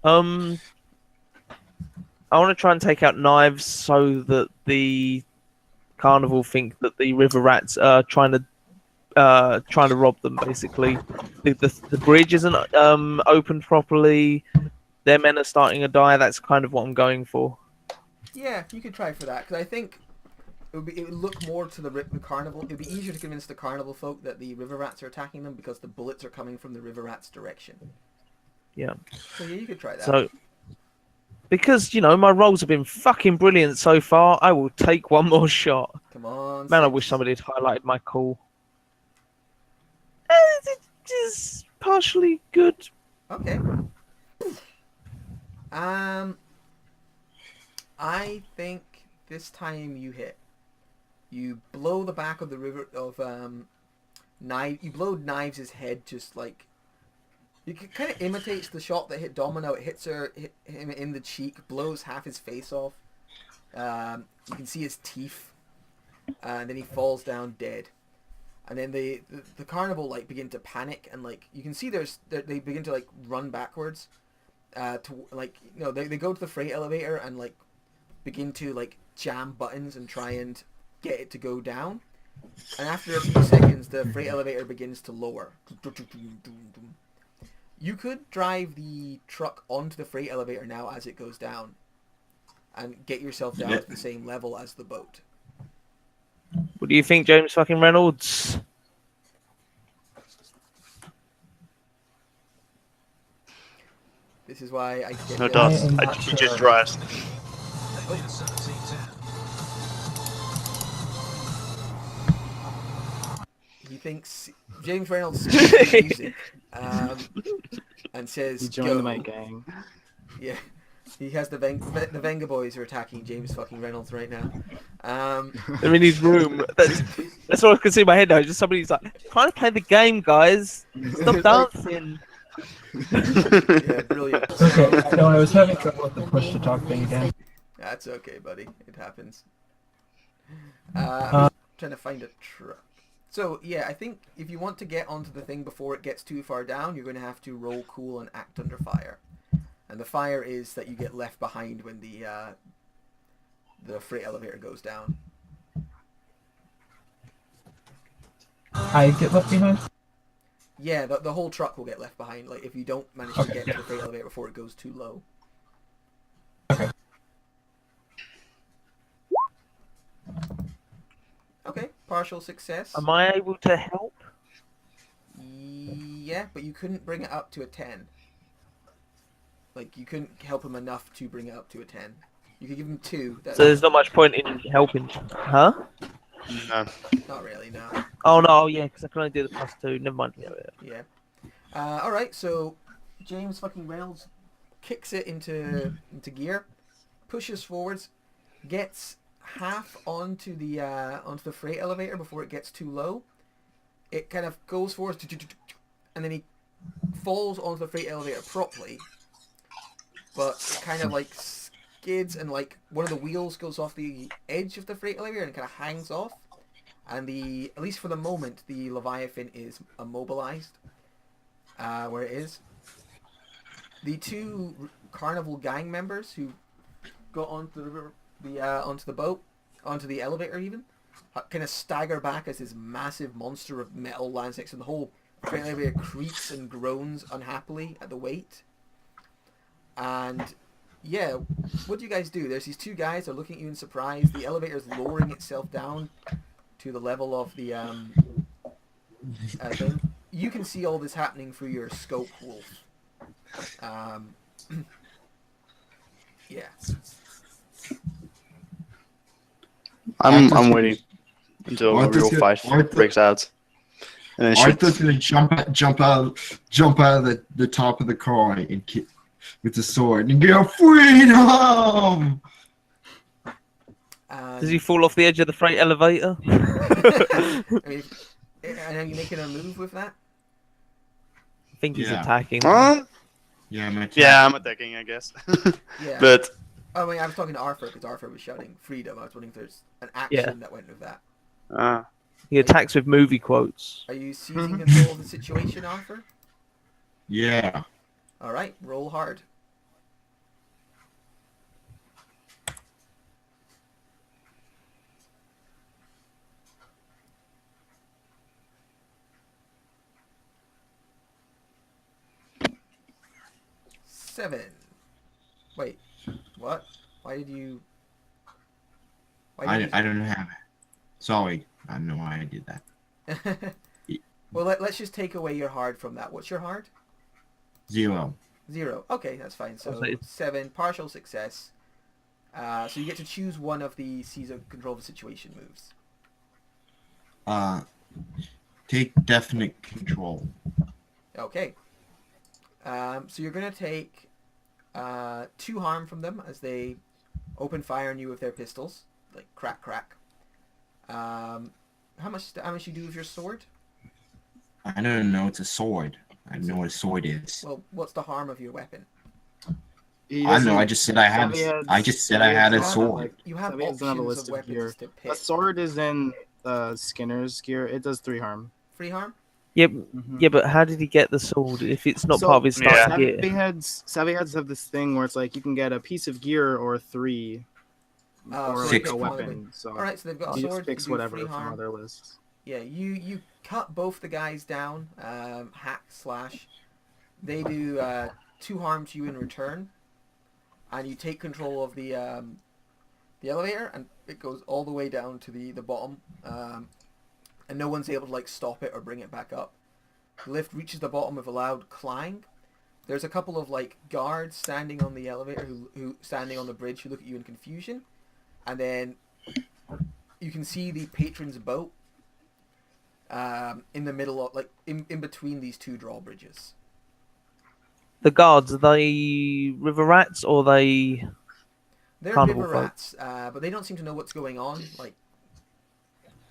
I want to try and take out knives so that the carnival think that the river rats are trying to rob them. Basically, the bridge isn't opened properly. Their men are starting to die. That's kind of what I'm going for. Yeah, you could try for that because I think it would look more to the carnival. It would be easier to convince the carnival folk that the river rats are attacking them because the bullets are coming from the river rats' direction. Yeah. So yeah, you could try that. So because my rolls have been fucking brilliant so far, I will take one more shot. Come on, Man, I wish 6. somebody had highlighted my call. It is partially good. Okay. Um, I think this time you hit. You blow the back of the river of knife. You blow Knives' head just like you kind of imitates the shot that hit Domino. It hit him in the cheek, blows half his face off. You can see his teeth, and then he falls down dead. And then the carnival like begin to panic, and like you can see they begin to like run backwards. To like they go to the freight elevator and like begin to like jam buttons and try and get it to go down. And after a few seconds, the freight elevator begins to lower. You could drive the truck onto the freight elevator now as it goes down and get yourself down Yeah. to the same level as the boat. What do you think, James fucking Reynolds? This is why I get No the... dots. am I not he just sure. rest. He thinks James Reynolds speaks the music and says, You joined "Go." the mate gang. Yeah, he has the Venga Boys are attacking James fucking Reynolds right now. They're in his room. That's all I can see in my head now. Just somebody's like, trying to play the game, guys. Stop dancing. Yeah, brilliant. Okay, no, I was having trouble with the push to talk thing again. That's okay, buddy. It happens. I'm Uh, just trying to find a truck. So, yeah, I think if you want to get onto the thing before it gets too far down, you're going to have to roll cool and act under fire. And the fire is that you get left behind when the freight elevator goes down. I get left behind. Yeah, the whole truck will get left behind. Like if you don't manage to Okay, get yeah. to the freight elevator before it goes too low. Okay. Okay, partial success. Am I able to help? Yeah, but you couldn't bring it up to a 10. Like you couldn't help him enough to bring it up to a 10. You could give him 2. That's So there's not much point in helping. Huh? No. not really, no. Oh, no, yeah, because I can only do the +2. Never mind. Yeah. Alright, so James fucking Reynolds kicks it into gear, pushes forwards, gets half onto the freight elevator before it gets too low. It kind of goes forwards, and then he falls onto the freight elevator properly, but it kind of like skids and like one of the wheels goes off the edge of the freight elevator and kind of hangs off. And at least for the moment, the Leviathan is immobilized where it is. The two carnival gang members who got onto onto the boat, onto the elevator even, kind of stagger back as this massive monster of metal lands next to them. The whole freight elevator creaks and groans unhappily at the weight. And yeah, what do you guys do? There's these two guys that are looking at you in surprise. The elevator's lowering itself down to the level of the thing. You can see all this happening through your scope, Wolf. Yeah. I'm waiting until a Arthur's real gonna- fight Arthur- breaks out. And then Arthur's shoot. gonna jump out of the top of the car and kick with the sword and go freedom. Does he fall off the edge of the freight elevator? I mean, and are you making a move with that? I think he's Yeah. attacking. Yeah, man. Yeah, I'm attacking, I guess. Yeah. But Oh, I mean, I was talking to Arthur because Arthur was shouting freedom. I was wondering if there's an action that went with that. He attacks with movie quotes. Are you seizing control of the situation, Arthur? Yeah. All right, roll hard. 7. Wait, what? Why did you... I don't have it. Sorry. I don't know why I did that. Well, let's just take away your hard from that. What's your hard? 0. 0. Okay, that's fine. So Okay. 7, partial success. So you get to choose one of the Caesar control the situation moves. Take definite control. Okay. So you're going to take 2 harm from them as they open fire on you with their pistols. Like, crack, crack. How much damage you do with your sword? I don't know. It's a sword. I don't know what a sword is. Well, what's the harm of your weapon? He I don't know. doesn't- I just said I had. Savvy I just said I had a has- sword. You have Savvy doesn't have a options list of of gear. weapons to A pick. sword is in Skinner's gear. It does 3 harm. 3 harm? Yeah, Mhm. yeah, but how did he get the sword if it's not So, part of his yeah. starting gear? Savvy heads have this thing where it's like you can get a piece of gear or 3, Oh, or so like they a pick one of the- weapon. So Alright, so they've got a he just sword. picks You do whatever 3 from harm. other lists. Yeah, you cut both the guys down, hack, slash. They do 2 harm to you in return, and you take control of the elevator, and it goes all the way down to the bottom, and no one's able to like stop it or bring it back up. The lift reaches the bottom with a loud clang. There's a couple of like guards standing on the elevator who standing on the bridge who look at you in confusion, and then you can see the patron's boat in the middle of, like, in between these 2 drawbridges. The guards, are they river rats or are they... They're Carnival river folk. rats, but they don't seem to know what's going on. Like,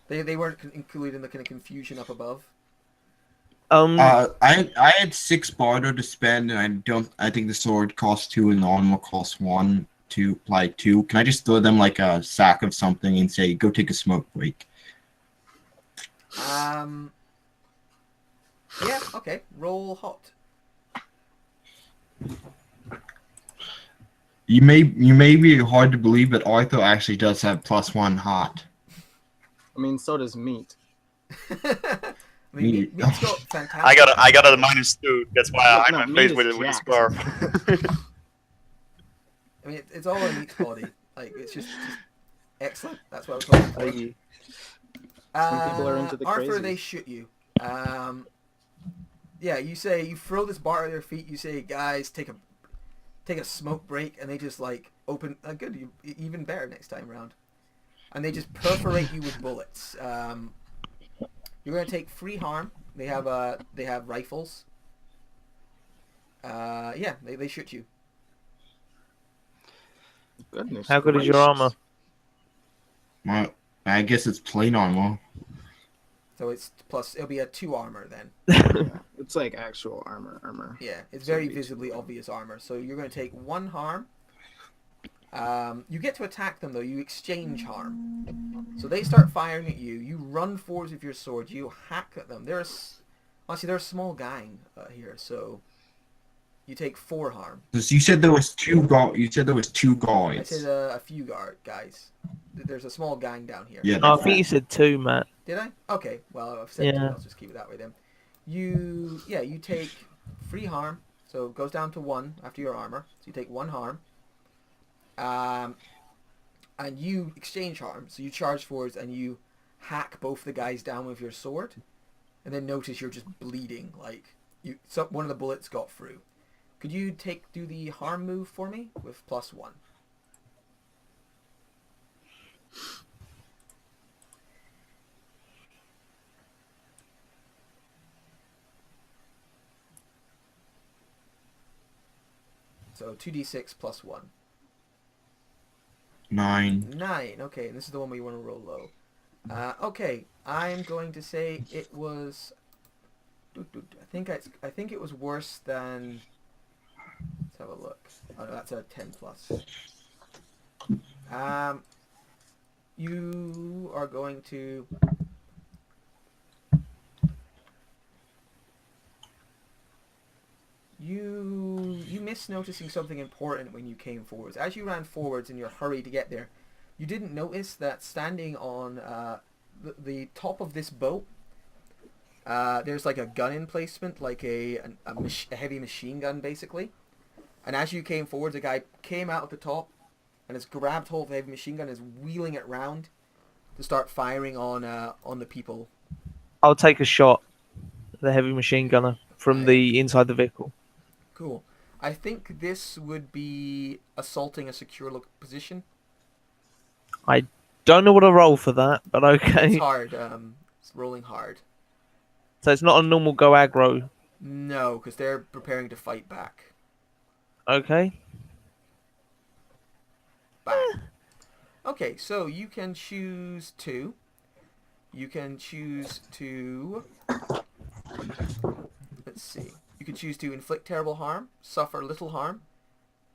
they weren't included in the kind of confusion up above. I had 6 barter to spend, and I think the sword costs 2 and the armor costs 1 to apply 2. Can I just throw them like a sack of something and say, go take a smoke break? Yeah, okay. Roll hot. You may be hard to believe, but Arthur actually does have +1 hot. I mean, so does meat. I mean, Meat's got fantastic. I got a -2. That's why Look, I'm no, in meat place is with the jacked. scarf. I mean, it's all in Meat's body. Like, it's just excellent. That's what I was hoping for. Hey, Some people are into the Arthur, crazies. they shoot you. Yeah, you throw this bar at their feet. You say, guys, take a smoke break, and they just like open. Good, even better next time round. And they just perforate you with bullets. You're gonna take 3 harm. They have rifles. Yeah, they shoot you. Goodness. how good is your gracious. armor? Well, I guess it's plain armor. So it's plus. It'll be a 2 armor then. Yeah, it's like actual armor. Yeah, it's So very it'd be visibly 2. obvious armor. So you're going to take 1 harm. You get to attack them though. You exchange harm. So they start firing at you. You run forwards with your sword. You hack at them. They're a small gang here. So you take 4 harm. You said there was 2 guards. You said there was 2 I guards. said a few guys. There's a small gang down here. Yeah, No, I that's think you said 2, Matt. Did I? Okay. Well, I've said 2. Yeah. I'll just keep it that way then. You take 3 harm. So it goes down to 1 after your armor. So you take 1 harm. And you exchange harm. So you charge forwards and you hack both the guys down with your sword. And then notice you're just bleeding. Like, one of the bullets got through. Could you do the harm move for me with +1? So 2d6 +1. 9. 9. Okay, and this is the one where you want to roll low. Okay, I'm going to say it was. I think it was worse than. Let's have a look. Oh no, that's a 10 plus. You are going to. You missed noticing something important when you came forwards. As you ran forwards in your hurry to get there, you didn't notice that standing on the top of this boat, there's like a gun emplacement, like a heavy machine gun, basically. And as you came forward, the guy came out of the top and has grabbed hold of the heavy machine gun and is wheeling it round to start firing on the people. I'll take a shot at the heavy machine gunner from Aye. the inside the vehicle. Cool. I think this would be assaulting a secure position. I don't know what to roll for that, but It's okay. hard. It's rolling hard. So it's not a normal go aggro. No, because they're preparing to fight back. Okay. Bang. Okay, so you can choose to. You can choose to. Let's see. You can choose to inflict terrible harm, suffer little harm,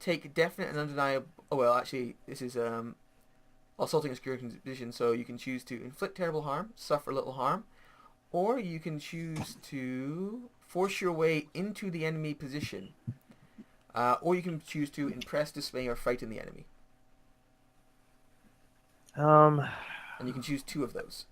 take definite and undeniable. Oh well, actually, this is assaulting a secure position. So you can choose to inflict terrible harm, suffer little harm, or you can choose to force your way into the enemy position, or you can choose to impress, dismay, or frighten the enemy. And you can choose 2 of those.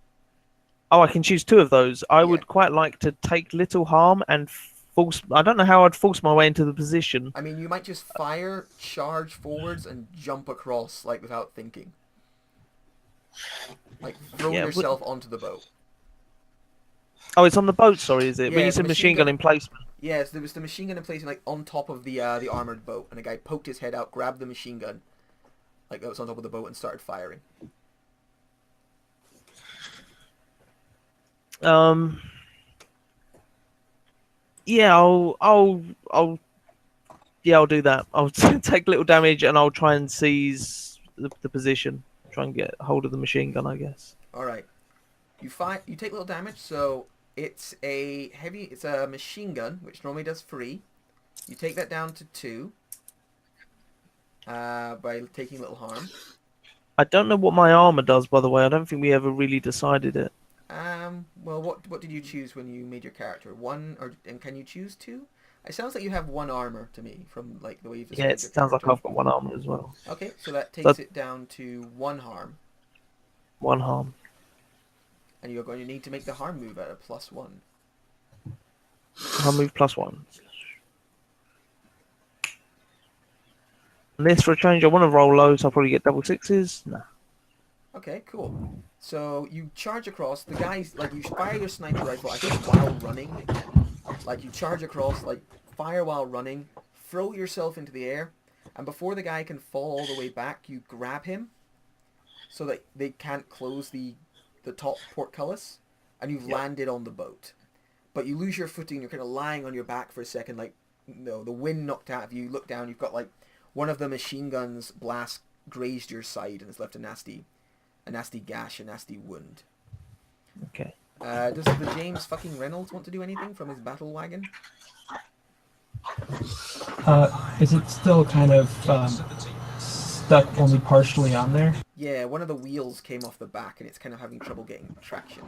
Oh, I can choose 2 of those. I Yeah. would quite like to take little harm and force. I don't know how I'd force my way into the position. I mean, you might just fire, charge forwards, and jump across, like, without thinking. Like, throw Yeah, yourself onto the boat. Oh, it's on the boat. Sorry, is it? Yeah, When you the said machine machine gun gun- emplacement. Yes, there was the machine gun in place, like, on top of the armored boat, and a guy poked his head out, grabbed the machine gun, like, that was on top of the boat, and started firing. Yeah, I'll do that. I'll take little damage and I'll try and seize the position. Try and get hold of the machine gun, I guess. Alright. You take little damage, so it's a machine gun, which normally does 3. You take that down to 2 by taking little harm. I don't know what my armor does, by the way. I don't think we ever really decided it. Well, what did you choose when you made your character? 1, and can you choose 2? It sounds like you have 1 armor to me from like the way you've Yeah, described it your sounds like character. I've got 1 armor as well. Okay, so that takes it down to 1 harm, 1 harm. and you're going to need to make the harm move at a +1. Harm move +1. And this for a change, I want to roll low, so I'll probably get double 6s. Nah. Okay, cool. So you charge across. The guys, like, you fire your sniper rifle, I think, while running. Like, you charge across, like, fire while running, throw yourself into the air, and before the guy can fall all the way back, you grab him so that they can't close the top portcullis, and you've landed on the boat. But you lose your footing, you're kind of lying on your back for a second, like, no, the wind knocked out of you. You look down, you've got, like, one of the machine gun's blast grazed your side and has left a nasty gash, a nasty wound. Okay. Does the James fucking Reynolds want to do anything from his battle wagon? Is it still kind of stuck only partially on there? Yeah, one of the wheels came off the back and it's kind of having trouble getting traction.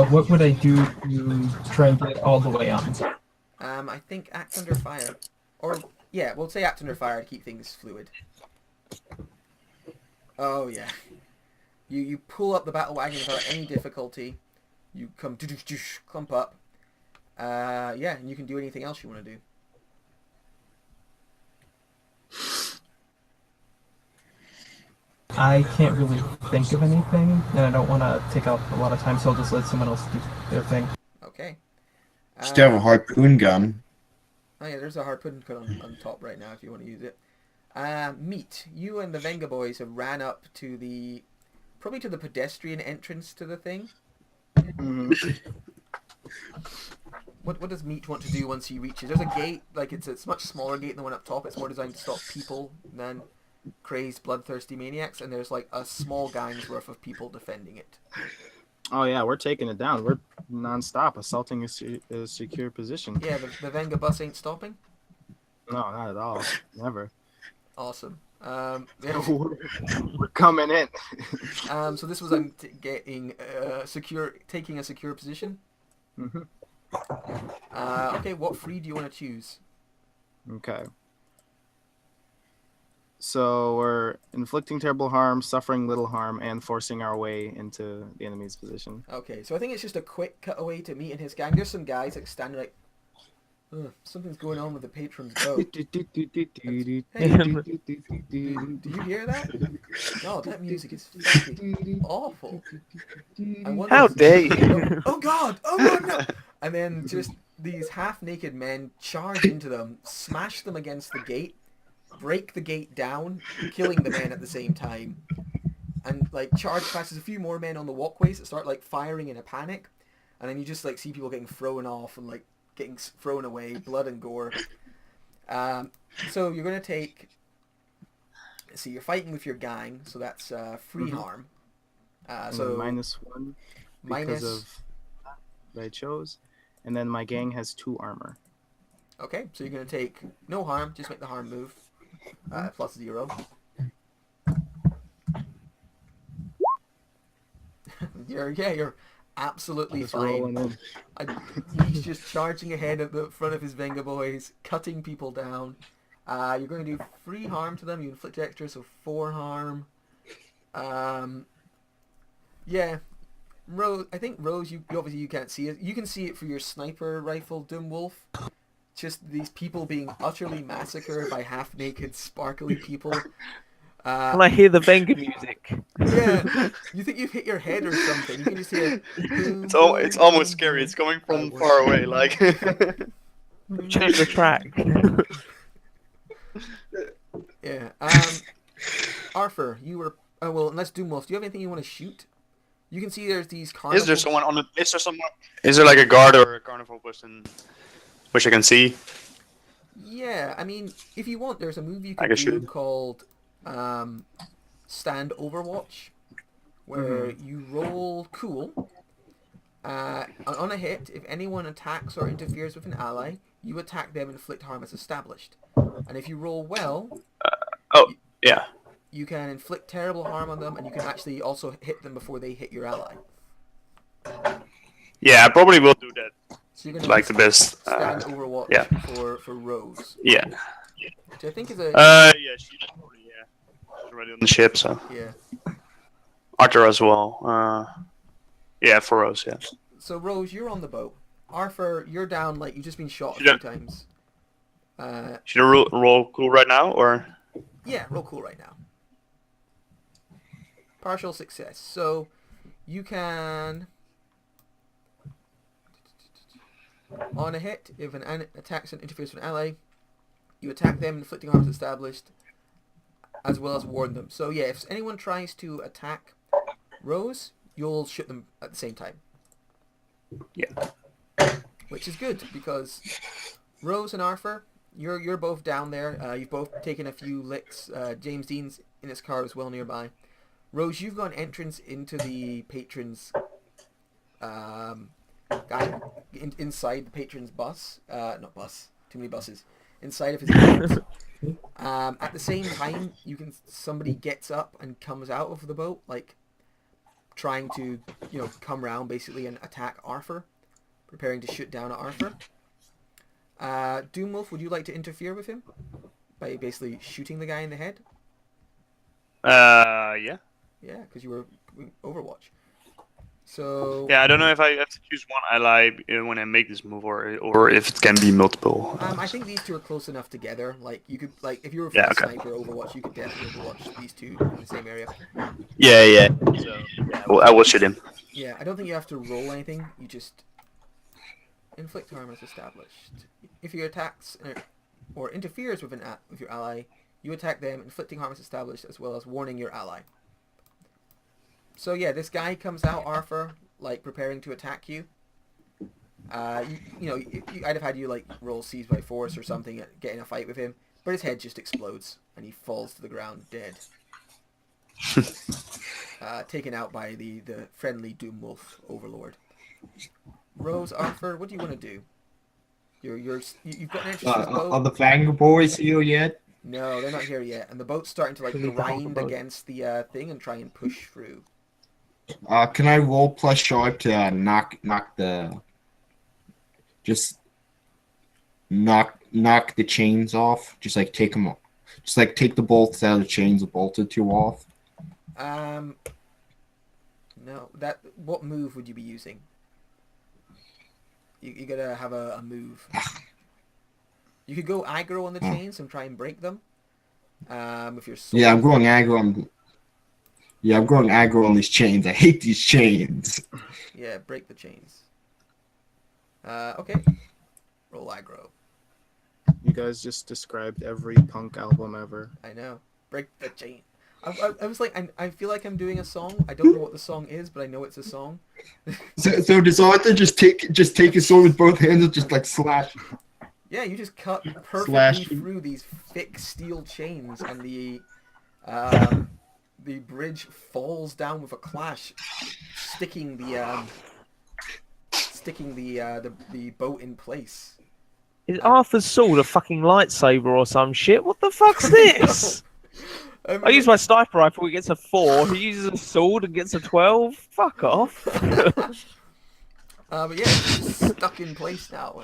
What would I do to try and get it all the way on? I think act under fire. Or, yeah, we'll say act under fire to keep things fluid. Oh, yeah. You pull up the battle wagon without any difficulty. You clump up. Yeah, and you can do anything else you want to do. I can't really think of anything, and I don't want to take up a lot of time, so I'll just let someone else do their thing. Okay. Still have a harpoon gun. Oh yeah, there's a harpoon gun on top right now if you want to use it. Meat, you and the Venga boys have ran up to probably to the pedestrian entrance to the thing. Mhm. What does Meat want to do once he reaches? There's a gate, like it's a much smaller gate than the one up top. It's more designed to stop people than crazed, bloodthirsty maniacs, and there's like a small gang's worth of people defending it. Oh yeah, we're taking it down. We're non-stop assaulting a secure position. Yeah, the Venga bus ain't stopping. No, not at all. Never. Awesome. We're coming in. So this was taking a secure position. Mhm. Okay, what free do you want to choose? Okay. So we're inflicting terrible harm, suffering little harm, and forcing our way into the enemy's position. Okay, so I think it's just a quick cutaway to Meat and his gang. There's some guys like standing like Something's going on with the patron's boat. Do you hear that? No, that music is fucking awful. I wonder. How dare Oh, you? oh God! Oh God! No! And then just these half-naked men charge into them, smash them against the gate, break the gate down, killing the men at the same time, and like charge past. There's a few more men on the walkways that start like firing in a panic, and then you just like see people getting thrown off and like getting thrown away, blood and gore. So you're gonna take. See, you're fighting with your gang, so that's free harm. And So then -1 because minus. of that I chose. And then my gang has 2 armor. Okay, so you're gonna take no harm. Just make the harm move. +0. You're absolutely Just fine. rolling in. He's just charging ahead at the front of his Venga boys, cutting people down. You're going to do 3 harm to them. You inflict extra, so 4 harm. Yeah. Rose, I think Rose, you obviously you can't see it. You can see it for your sniper rifle, Doomwolf. Just these people being utterly massacred by half-naked, sparkly people. When I hear the Venga music. Yeah, you think you've hit your head or something. You can just hear. It's almost scary. It's coming from far away. Like. Change the track. Yeah. Arthur, you were. Well, unless Doomwolf, do you have anything you want to shoot? You can see there's these carnival. Is there someone on the? Is there someone? Is there like a guard or a carnival person, which I can see? Yeah, I mean, if you want, there's a movie you I can can do shoot. called Stand Overwatch, where you roll cool. On a hit, if anyone attacks or interferes with an ally, you attack them and inflict harm as established. And if you roll well, Oh, yeah. you can inflict terrible harm on them, and you can actually also hit them before they hit your ally. Yeah, I probably will do that. So you're gonna Like the best. stand Overwatch yeah. for Rose, Yeah. which I think is a Yeah. She's probably She's already on the ship, so yeah. Arthur as well. Yeah, for us, yeah. So Rose, you're on the boat. Arthur, you're down. Like you've just been shot a Should I- few times. Should I roll cool right now, or? Yeah, roll cool right now. Partial success. So you can, on a hit, if an attacks and interferes with an ally, you attack them, inflicting harm as established, as well as warn them. So yeah, if anyone tries to attack Rose, you'll shoot them at the same time. Yeah. Which is good because Rose and Arthur, you're both down there. You've both taken a few licks. James Dean's in his car as well nearby. Rose, you've got an entrance into the patron's inside the patron's bus. Not bus. Too many buses. Inside of his boat. At the same time, somebody gets up and comes out of the boat, like trying to come round basically and attack Arthur, preparing to shoot down at Arthur. Doomwolf, would you like to interfere with him by basically shooting the guy in the head? Yeah. Yeah, because you were Overwatch. So Yeah, I don't know if I have to choose one ally when I make this move, or if it can be multiple. I think these two are close enough together. Like you could, like if you were Yeah, a okay. sniper Overwatch, you could definitely Overwatch these two in the same area. Yeah. So yeah, I will shoot him. Yeah, I don't think you have to roll anything. You just inflict harm as established. If he attacks or interferes with with your ally, you attack them, inflicting harm as established, as well as warning your ally. So yeah, this guy comes out, Arthur, like preparing to attack you. I'd have had you like roll seize by force or something, get in a fight with him, but his head just explodes and he falls to the ground dead. Taken out by the friendly Doomwolf overlord. Rose, Arthur, what do you want to do? You've got an interest in the boat. Are the Fang boys here yet? No, they're not here yet, and the boat's starting to like Leave the whole grind boat. against the thing and try and push through. Can I roll plus sharp to knock the the chains off? Just like take them off. Just like take the bolts out of the chains, the bolted two off. No. What move would you be using? You gotta have a move. You could go aggro on the chains and try and break them. If you're Yeah, I'm going aggro on. Yeah, I'm going aggro on these chains. I hate these chains. Yeah, break the chains. Okay. Roll aggro. You guys just described every punk album ever. I know. Break the chain. I was like, I feel like I'm doing a song. I don't know what the song is, but I know it's a song. So does Arthur just take his sword with both hands and just like slash? Yeah, you just cut perfectly Slash. through these thick steel chains, and the bridge falls down with a clash, sticking the boat in place. Is Arthur's sword a fucking lightsaber or some shit? What the fuck's this? I use my sniper rifle, it gets a 4. He uses a sword and gets a 12. Fuck off. But yeah, it's just stuck in place now.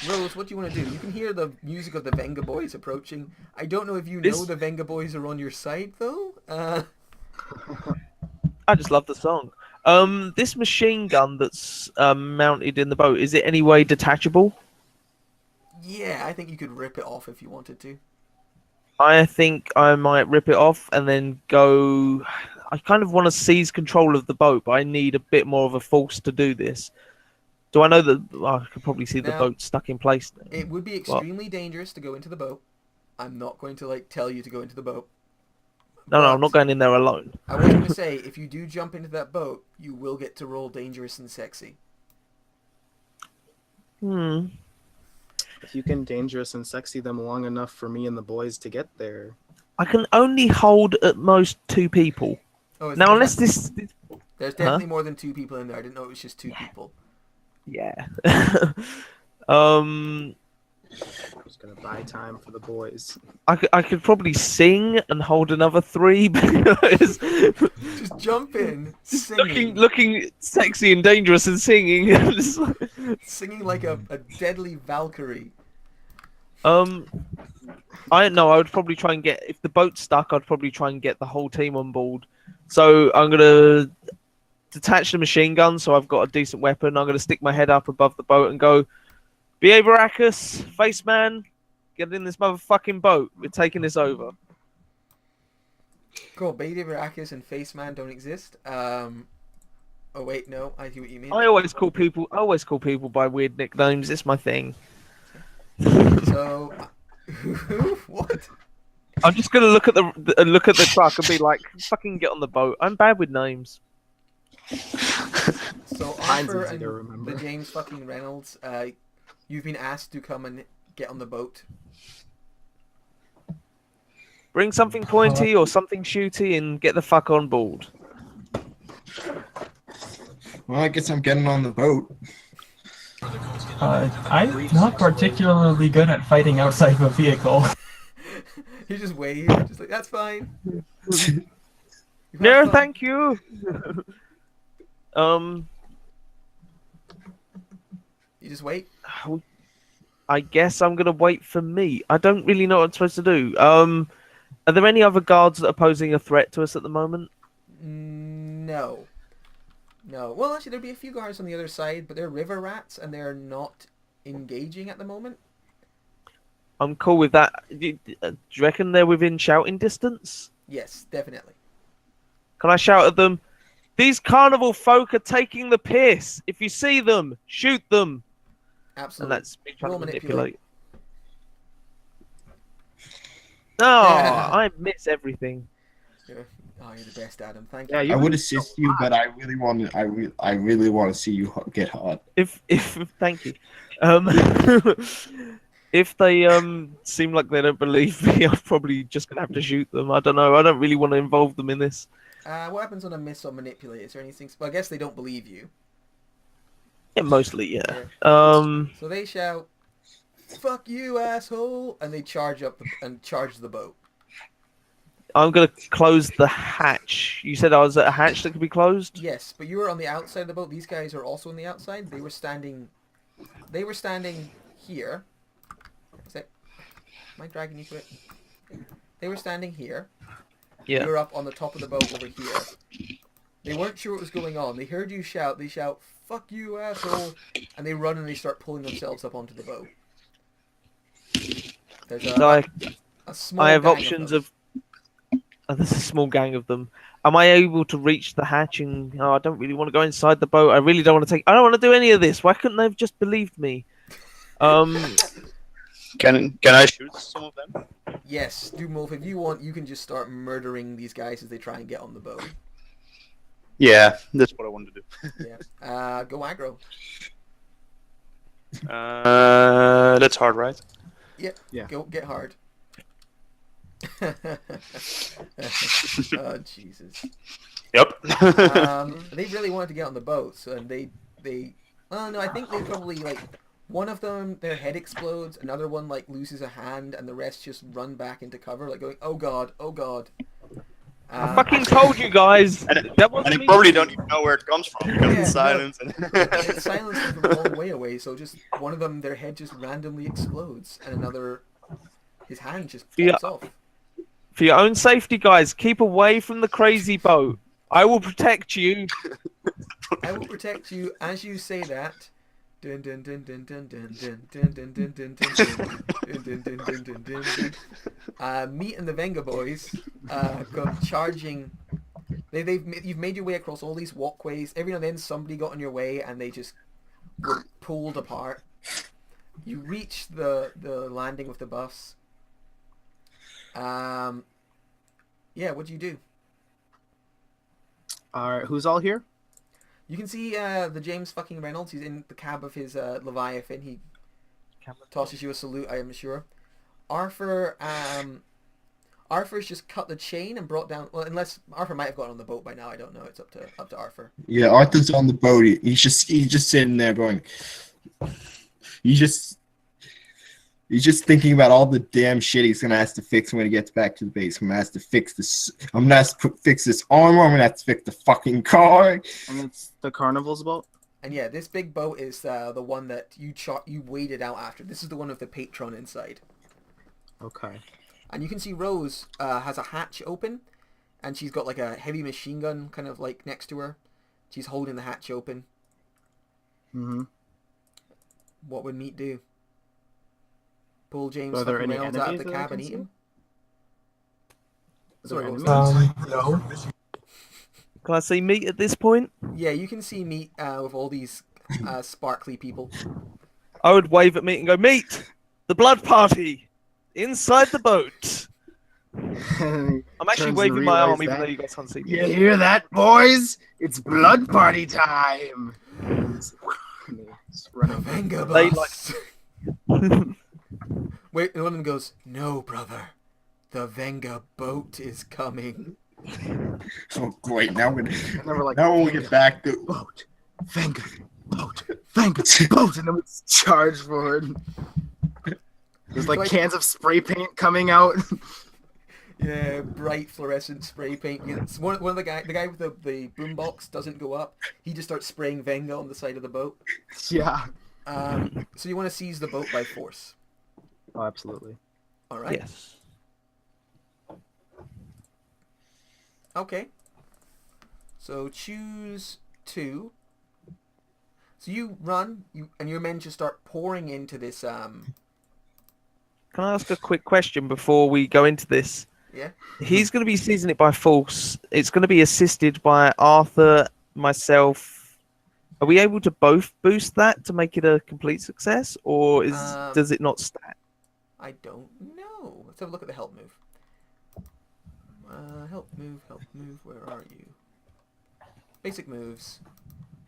Rose, what do you want to do? You can hear the music of the Venga Boys approaching. I don't know if you know the Venga Boys are on your side, though. I just love the song. This machine gun that's mounted in the boat, is it anyway detachable? Yeah, I think you could rip it off if you wanted to. I think I might rip it off and then go... I kind of want to seize control of the boat, but I need a bit more of a force to do this. Do I know that... I could probably see the boat stuck in place now. It would be extremely dangerous to go into the boat. I'm not going to, tell you to go into the boat. No, I'm not going in there alone. I was going to say, if you do jump into that boat, you will get to roll dangerous and sexy. If you can dangerous and sexy them long enough for me and the boys to get there. I can only hold at most 2 people. Oh, now, unless this... There's definitely more than 2 people in there. I didn't know it was just 2 people. Yeah. I'm just gonna buy time for the boys. I could probably sing and hold another 3 because just jump in, singing. looking sexy and dangerous and singing. Singing like a deadly Valkyrie. I know I would probably try and get, if the boat's stuck, I'd probably try and get the whole team on board. So I'm gonna detach the machine gun, so I've got a decent weapon. I'm gonna stick my head up above the boat and go, "B.A. Baracus, face man, get in this motherfucking boat. We're taking this over." Cool. B.A. Baracus and face man don't exist. Oh wait, no, I see what you mean. I always call people by weird nicknames. It's my thing. So, what? I'm just gonna look at the truck and be like, "Fucking get on the boat." I'm bad with names. So Arthur and the James fucking Reynolds, you've been asked to come and get on the boat. Bring something pointy or something shooty and get the fuck on board. Well, I guess I'm getting on the boat. I'm not particularly good at fighting outside of a vehicle. You just wave, just like, that's fine. No, thank you. You just wait? I guess I'm gonna wait for me. I don't really know what I'm supposed to do. Are there any other guards that are posing a threat to us at the moment? No. No. Well, actually, there'd be a few guards on the other side, but they're river rats, and they're not engaging at the moment. I'm cool with that. Do you reckon they're within shouting distance? Yes, definitely. Can I shout at them? "These carnival folk are taking the piss. If you see them, shoot them." Absolutely. And that's me trying Roll to manipulate. manipulate. Oh, I miss everything. Oh, you're the best, Adam. Thank Yeah, you. I would assist you, but I really want to. I really want to see you get hot. If thank you. If they seem like they don't believe me, I'm probably just gonna have to shoot them. I don't know. I don't really want to involve them in this. What happens on a miss or manipulate? Is there anything? Well, I guess they don't believe you. Yeah, mostly, yeah. So they shout, "Fuck you, asshole!" and they charge up and charge the boat. I'm gonna close the hatch. You said I was at a hatch that could be closed? Yes, but you were on the outside of the boat. These guys are also on the outside. They were standing here. Is that? Am I dragging you to it? They were standing here. Yeah. You were up on the top of the boat over here. They weren't sure what was going on. They heard you shout. They shout, "Fuck you, asshole!" and they run and they start pulling themselves up onto the boat. There's So a small I have gang options of. there's a small gang of them. Am I able to reach the hatch? And I don't really want to go inside the boat. I really don't want to take. I don't want to do any of this. Why couldn't they have just believed me? Can I shoot some of them? Yes, do Wolf. If you want, you can just start murdering these guys as they try and get on the boat. Yeah, that's what I want to do. Yeah. Go aggro. That's hard, right? Yep. Yeah. Go get hard. Oh Jesus. Yep. They really wanted to get on the boat, so and they. Well, no, I think they probably like. One of them, their head explodes. Another one like loses a hand, and the rest just run back into cover, like going, "Oh God, oh God." I fucking told you guys. That wasn't And they me. probably don't even know where it comes from because Yeah, it's silence. It's silenced them from a long way away, so just one of them, their head just randomly explodes, and another, his hand just Yeah. pops off. For your own safety, guys, keep away from the crazy boat. I will protect you. I will protect you as you say that. Dun dun dun dun dun dun dun dun dun dun dun dun dun dun dun dun dun. Meat and the Venga boys come charging. You've made your way across all these walkways. Every now and then somebody got in your way and they just were pulled apart. You reach the landing with the buffs. Yeah, what do you do? Alright, who's all here? You can see the James fucking Reynolds. He's in the cab of his Leviathan. He tosses you a salute, I am sure. Arthur's just cut the chain and brought down. Well, unless Arthur might have gotten on the boat by now. I don't know. It's up to Arthur. Yeah, Arthur's on the boat. He's just sitting there going. He's just thinking about all the damn shit he's gonna have to fix when he gets back to the base. I'm gonna have to fix this. I'm gonna have to fix this armor. I'm gonna have to fix the fucking car. And it's the carnival's boat? And yeah, this big boat is the one that you waded out after. This is the one with the patron inside. Okay. And you can see Rose has a hatch open, and she's got like a heavy machine gun kind of like next to her. She's holding the hatch open. Mm-hmm. What would Meat do? Pull James Are there fucking any Reynolds out of the enemies that I cab can and eat see? him? Is there Sorry, what was enemies? that? No. Can I see meat at this point? Yeah, you can see Meat with all these sparkly people. I would wave at meat and go, "Meat, the blood party, inside the boat." I'm actually waving my arm, even though you guys can't see me. You hear that, boys? It's blood party time! Just running. Venga They boss. Wait, and one of them goes, "No, brother. The Venga boat is coming." Oh great! Now we're And then we're like, now when we get back to boat, Venga, boat, Venga, boat, and then we charge forward. There's like cans of spray paint coming out. Yeah, bright fluorescent spray paint. One of the guy with the boombox doesn't go up. He just starts spraying Venga on the side of the boat. Yeah. So you want to seize the boat by force. Oh, absolutely. All right. Yes. Okay. So choose 2. So you run, and your men just start pouring into this. Can I ask a quick question before we go into this? Yeah. He's going to be seizing it by force. It's going to be assisted by Arthur, myself. Are we able to both boost that to make it a complete success, or does it not stack? I don't know. Let's have a look at the help move. Help move. Where are you? Basic moves.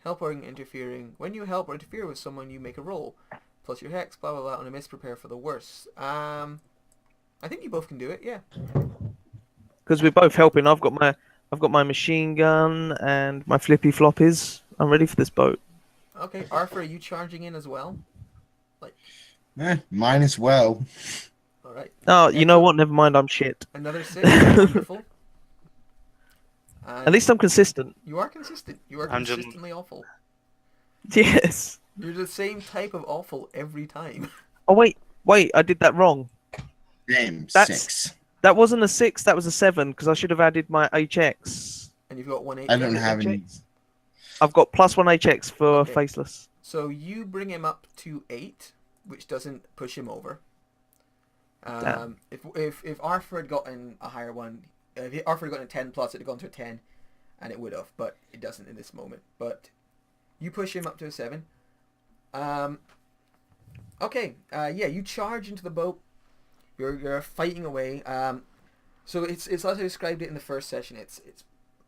Help or interfering. When you help or interfere with someone, you make a roll. Plus your hex, blah blah blah. On a miss, prepare for the worst. I think you both can do it. Yeah. Because we're both helping. I've got my machine gun and my flippy floppies. I'm ready for this boat. Okay, Arthur, are you charging in as well? mine as well. All right. Oh, you know what? Never mind. I'm shit. Another 6. Wonderful. At least I'm consistent. You are consistent. You are I'm just- consistently awful. Yes. You're the same type of awful every time. Oh wait. I did that wrong. Damn, That's- 6. That wasn't a 6. That was a 7 because I should have added my HX. And you've got 1 I don't have any. I've got +1 HX for Okay. faceless. So you bring him up to 8, which doesn't push him over. If Arthur had gotten a higher one, if Arthur had gotten a 10 plus, it'd have gone to a 10, and it would have, but it doesn't in this moment. But you push him up to a 7. Okay. Yeah, you charge into the boat. You're fighting away. So it's as I described it in the first session. It's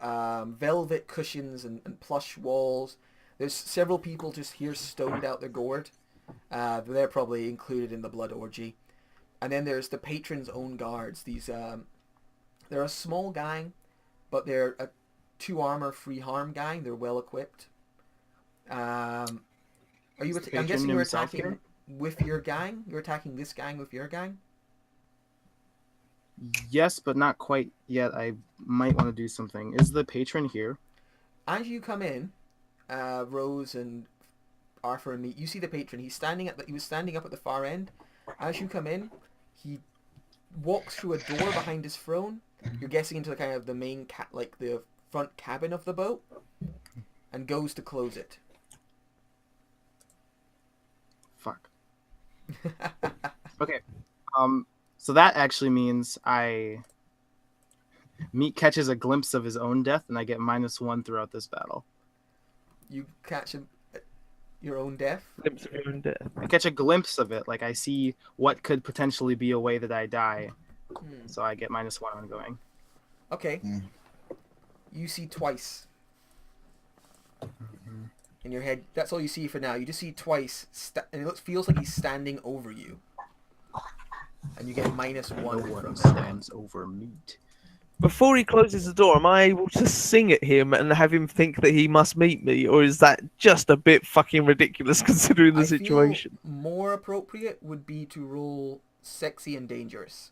velvet cushions and plush walls. There's several people just here stoned out their gourd. They're probably included in the blood orgy. And then there's the patron's own guards. They're a small gang, but they're a 2 armor, 3 harm gang. They're well equipped. I'm guessing you're attacking with your gang. You're attacking this gang with your gang. Yes, but not quite yet. I might want to do something. Is the patron here? As you come in, Rose and Arthur and me, you see the patron. He was standing up at the far end. As you come in, he walks through a door behind his throne. You're guessing into the kind of the main the front cabin of the boat, and goes to close it. Fuck. Okay. So that actually means Meat catches a glimpse of his own death, and I get -1 throughout this battle. You catch your own death? Glimpse of your own death. I catch a glimpse of it, like I see what could potentially be a way that I die. So I get -1 ongoing. Okay. You see twice. In your head, that's all you see for now. You just see twice, and it feels like he's standing over you. And you get -1 No from one that. stands over meat. Before he closes the door, am I able to sing at him and have him think that he must meet me, or is that just a bit fucking ridiculous considering the situation? Feel more appropriate would be to roll sexy and dangerous.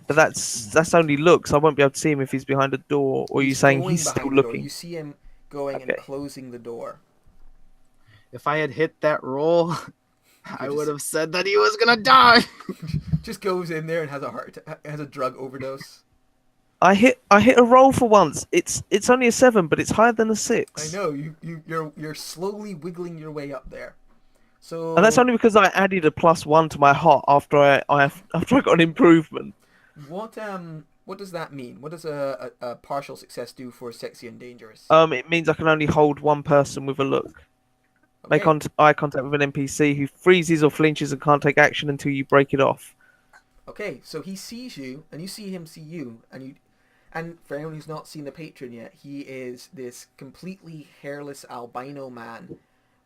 But that's only looks. I won't be able to see him if he's behind a door. Or are you saying going he's behind still the door. looking? You see him going and Okay. closing the door. If I had hit that roll, I just- would have said that he was gonna die. Just goes in there and has a drug overdose. I hit a roll for once. It's only a 7, but it's higher than a 6. I know you're slowly wiggling your way up there. So And that's only because I added a +1 to my heart after I got an improvement. what does that mean? What does a partial success do for sexy and dangerous? It means I can only hold one person with a look. Make eye contact with an NPC who freezes or flinches and can't take action until you break it off. Okay, so he sees you, and you see him see you, and for anyone who's not seen the patron yet, he is this completely hairless albino man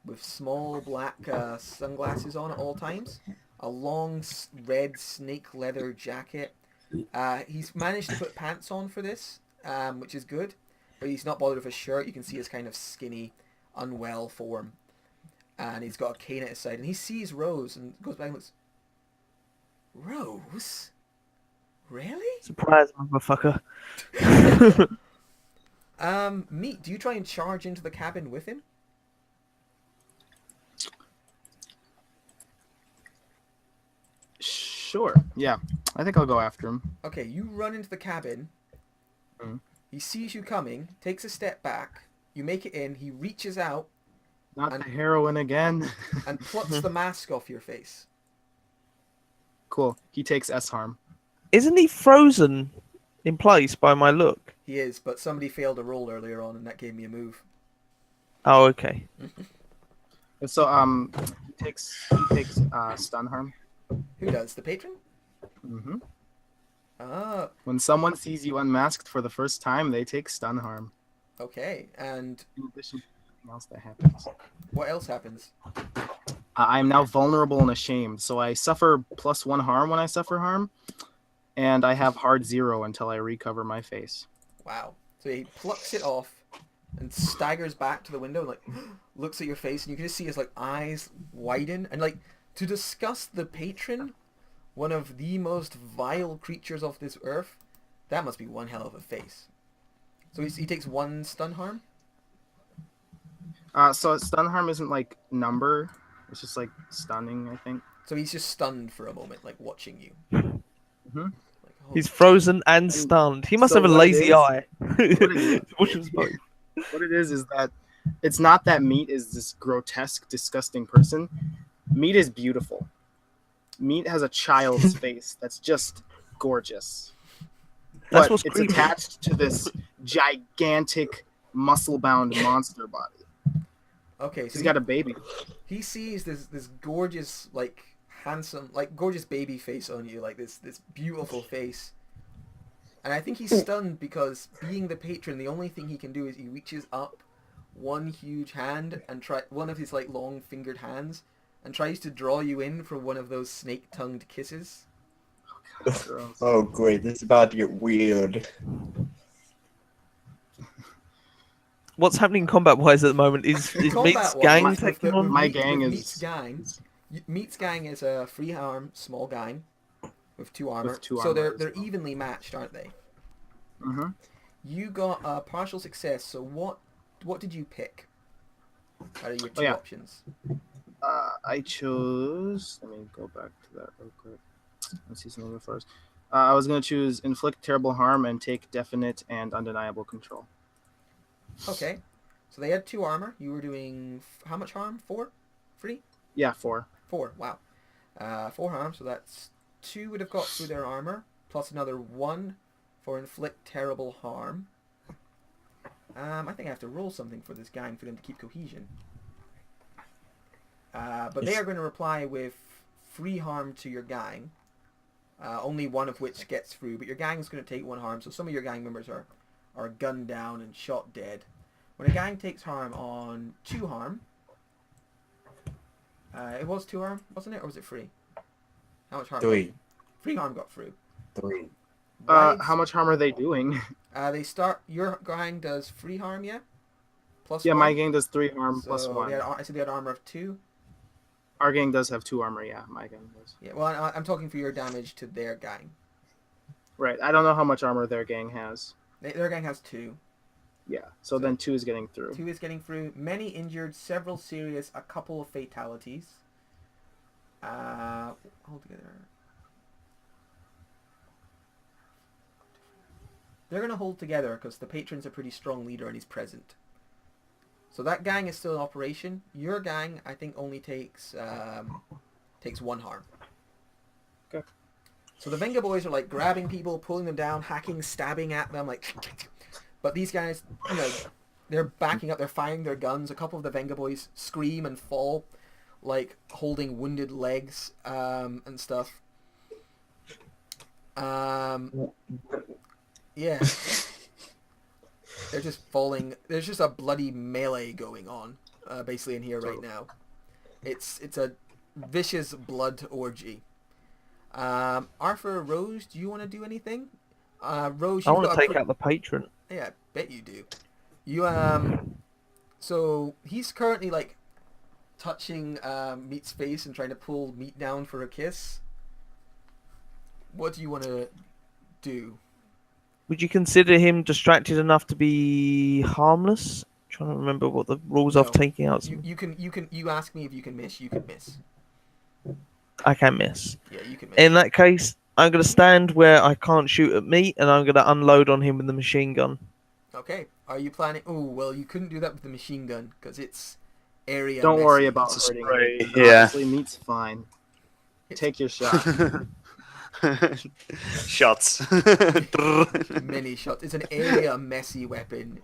with small black sunglasses on at all times, a long red snake leather jacket. He's managed to put pants on for this, which is good, but he's not bothered with a shirt. You can see his kind of skinny, unwell form, and he's got a cane at his side, and he sees Rose and goes back and looks. Rose? Really? Surprise, motherfucker. Meat, do you try and charge into the cabin with him? Sure. Yeah. I think I'll go after him. Okay, you run into the cabin. Mhm. He sees you coming, takes a step back. You make it in. He reaches out Not And- the heroin again. and plucks the mask off your face. Cool. He takes S harm. Isn't he frozen in place by my look? He is, but somebody failed a roll earlier on, and that gave me a move. Oh, okay. And so he takes stun harm. Who does? The patron? Mm-hmm. Ah, When someone sees you unmasked for the first time, they take stun harm. okay. And In addition to anything else that happens. what else happens? I am now vulnerable and ashamed, so I suffer +1 harm when I suffer harm, and I have hard 0 until I recover my face. Wow. So he plucks it off and staggers back to the window and like looks at your face, and you can just see his like eyes widen, and like to discuss the patron, one of the most vile creatures of this earth, that must be one hell of a face. So he takes 1 stun harm. So stun harm isn't like number, it's just like stunning, I think. So he's just stunned for a moment, like watching you. Mhm. Like, oh, He's frozen and stunned. He must so have a what it lazy is- eye. it is- Watch us both. What it is that it's not that Meat is this grotesque, disgusting person. Meat is beautiful. Meat has a child's face that's just gorgeous. That's But what's it's creepy. attached to this gigantic muscle-bound monster body. Okay, so He's got a baby. he sees this gorgeous, like, handsome, like, gorgeous baby face on you, like this beautiful face. And I think he's stunned because, being the patron, the only thing he can do is he reaches up one huge hand and one of his, like, long fingered hands and tries to draw you in for one of those snake-tongued kisses. Gross. Oh, great. This is about to get weird. What's happening combat-wise at the moment is Meat's Combat-wise, gang with taking on. My gang is- Meat's gang is a free arm, small gang with 2 armor. With 2 so armor they're as well. evenly matched, aren't they? Mm-hmm. You got a partial success. So what did you pick out of your 2 yeah. options? I chose. Let me go back to that real quick. Let's see something first. I was going to choose inflict terrible harm and take definite and undeniable control. Okay. So they had 2 armor. You were doing how much harm? 4? 3? Yeah, 4. 4. Wow. 4 harm. So that's 2 would have got through their armor, plus another 1 for inflict terrible harm. I think I have to roll something for this gang for them to keep cohesion. But they are going to reply with free harm to your gang. Only one of which gets through, but your gang's going to take 1 harm, so some of your gang members are gunned down and shot dead. When a gang takes harm on 2 harm, it was 2 harm, wasn't it, or was it 3? How much harm? 3. 3 harm got through. 3. How much harm are they doing? They start. Your gang does 3 harm, yeah. Plus Yeah, 1. my gang does 3 harm so plus 1. I said they had armor of 2. Our gang does have 2 armor, yeah. My gang does. Yeah. Well, I'm talking for your damage to their gang. Right. I don't know how much armor their gang has. Their gang has 2. Yeah. So then 2 is getting through. 2 is getting through. Many injured, several serious, a couple of fatalities. Altogether. They're going to hold together because the patron's a pretty strong leader and he's present. So that gang is still in operation. Your gang, I think, only takes 1 harm. Okay. So the Venga boys are like grabbing people, pulling them down, hacking, stabbing at them, like. But these guys, they're backing up. They're firing their guns. A couple of the Venga boys scream and fall, like holding wounded legs and stuff. Yeah. They're just falling. There's just a bloody melee going on, basically in here right now. It's a vicious blood orgy. Arthur, Rose, do you want to do anything? Rose, I want to take out the patron. Yeah, I bet you do. You so he's currently like touching Meat's face and trying to pull Meat down for a kiss. What do you want to do? Would you consider him distracted enough to be harmless? I'm trying to remember what the rules of No. taking out. You ask me if you can miss. You can miss. I can miss. Yeah, you can miss. In that case, I'm going to stand where I can't shoot at Meat, and I'm going to unload on him with the machine gun. Okay. Are you planning? Oh well, you couldn't do that with the machine gun because it's area. Don't worry messy. about It's a hurting spray, me. yeah. Honestly, Meat's fine. Take your shot. Shots. Many shots. It's an area messy weapon.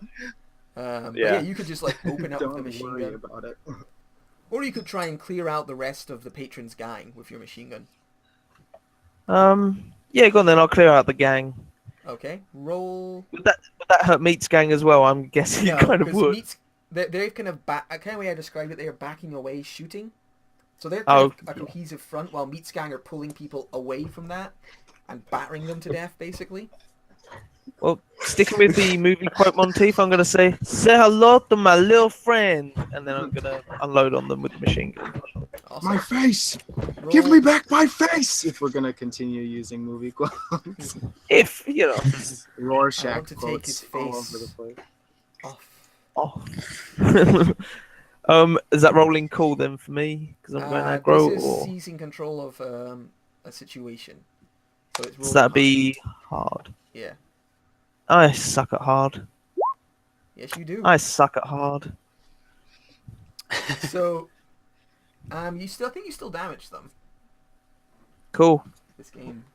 But Yeah. yeah, you could just like open up with the Don't machine worry gun, about it. or you could try and clear out the rest of the patron's gang with your machine gun. Yeah, go on then. I'll clear out the gang. Okay, roll. Would that hurt Meat's gang as well? I'm guessing it kind of 'cause would. Meat's, they've kind of kind of way I described it. They are backing away, shooting. So they're Oh, kind of a cohesive front, while Meat's gang are pulling people away from that and battering them to death, basically. Well, sticking with the movie quote motif, I'm going to say hello to my little friend. And then I'm going to unload on them with the machine gun. Awesome. My face! Roll. Give me back my face! If we're gonna continue using movie quotes. If, you know. I Rorschach want to take quotes his all face over the place. off. Oh. Is that rolling cool then for me? Because I'm going aggro, This is or seizing control of a situation. So it's does that rolling be hard? hard. Yeah. I suck at hard. Yes, you do. I suck at hard. So, I think you still damage them. Cool. This game.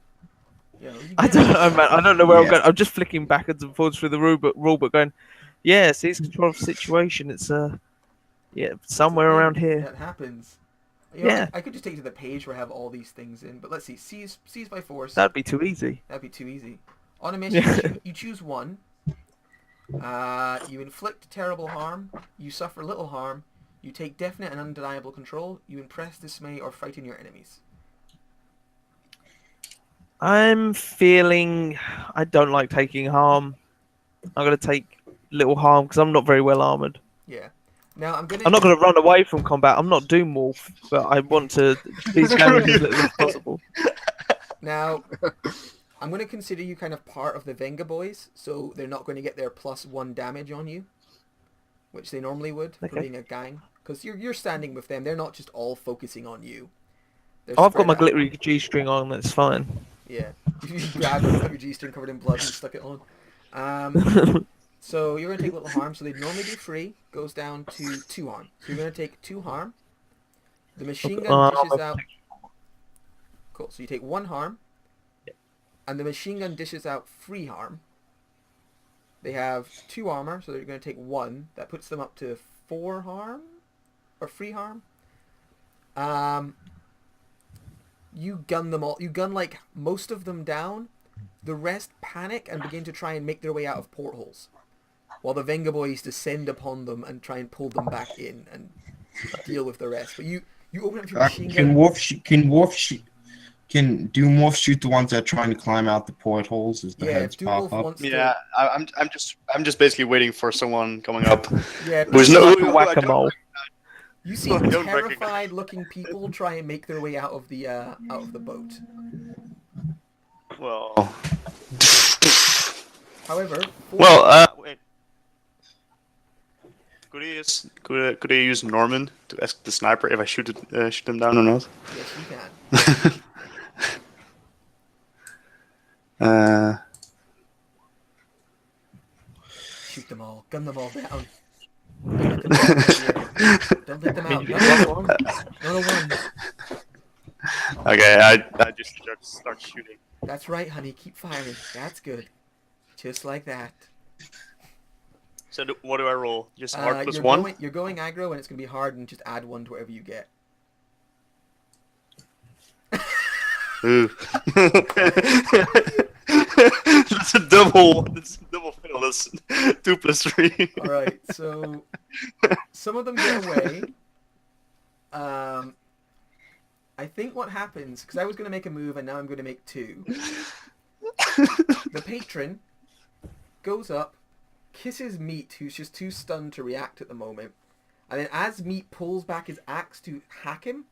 You know, you I get don't know, man. I don't know where I'm Yeah. going. I'm just flicking backwards and forwards through the rule book, going, yeah, seize control of situation. It's yeah, it's a somewhere thing around here. that happens. You know, Yeah, I could just take you to the page where I have all these things in, but let's see. Seize by force. that'd be too easy. That'd be too easy. On a mission, you choose one. You inflict terrible harm. You suffer little harm. You take definite and undeniable control. You impress, dismay, or frighten your enemies. I'm feeling I don't like taking harm. I'm gonna take little harm because I'm not very well armored. Yeah. Now I'm I'm not gonna run away from combat. I'm not Doom Wolf, but I want to be damaged as little as possible. Now, I'm going to consider you kind of part of the Venga Boys, so they're not going to get their +1 damage on you, which they normally would for Okay. being a gang. Because you're standing with them, they're not just all focusing on you. They're Oh, I've got spread my out. glittery G-string on. That's fine. Yeah. You grabbed it, got your G-string covered in blood and stuck it on. So you're going to take little harm, so they'd normally be free, goes down to 2 harm. So you're going to take 2 harm. The machine gun dishes out... Cool, so you take 1 harm. And the machine gun dishes out 3 harm. They have 2 armor, so they're going to take 1. That puts them up to 4 harm? Or 3 harm? You gun them all. You gun, like, most of them down. The rest panic and begin to try and make their way out of portholes. While the Venga Boys descend upon them and try and pull them back in and deal with the rest. But you open up your machine gun. Can Doom Wolf shoot the ones that are trying to climb out the portholes as the Yeah, heads if Doom pop Wolf up? wants Yeah, I'm just basically waiting for someone coming up. to... Yeah, Who's Like no a whack-a-mole. you see Don't terrified-looking people try and make their way out of the boat. Well, However, wait. Could I use Norman to ask the sniper if I shoot them down or not? yes, you can. Shoot them all. Gun them all down. Don't let them out. Not a one. Okay, I just start shooting. That's right, honey. Keep firing. That's good. Just like that. So what do I roll? Just hard plus 1? You're going aggro, and it's going to be hard, and just add 1 to whatever you get. Ooh. That's a double. That's a double fail. That's 2 plus 3. All right, so some of them get away. I think what happens, because I was going to make a move and now I'm going to make 2. The patron goes up, kisses Meat, who's just too stunned to react at the moment, and then as Meat pulls back his axe to hack him,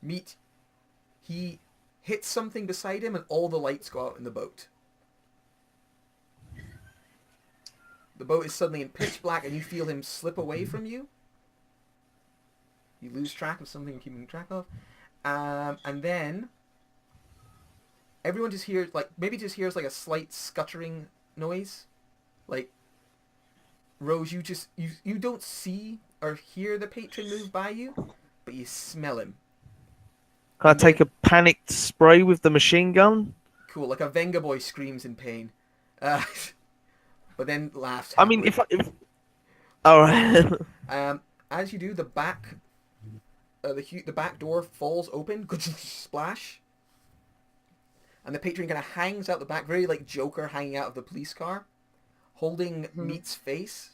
Meat, he hits something beside him and all the lights go out in the boat. The boat is suddenly in pitch black and you feel him slip away from you. You lose track of something you're keeping track of. And then everyone just hears, like, maybe just hears like a slight scuttering noise. Like, Rose, you don't see or hear the patron move by you, but you smell him. Can I take a panicked spray with the machine gun? Cool, like a Venga boy screams in pain. But then laughs I mean, happily. if all right. As you do, the back door falls open, splash, and the patron kind of hangs out the back, very like Joker hanging out of the police car, holding Meat's face,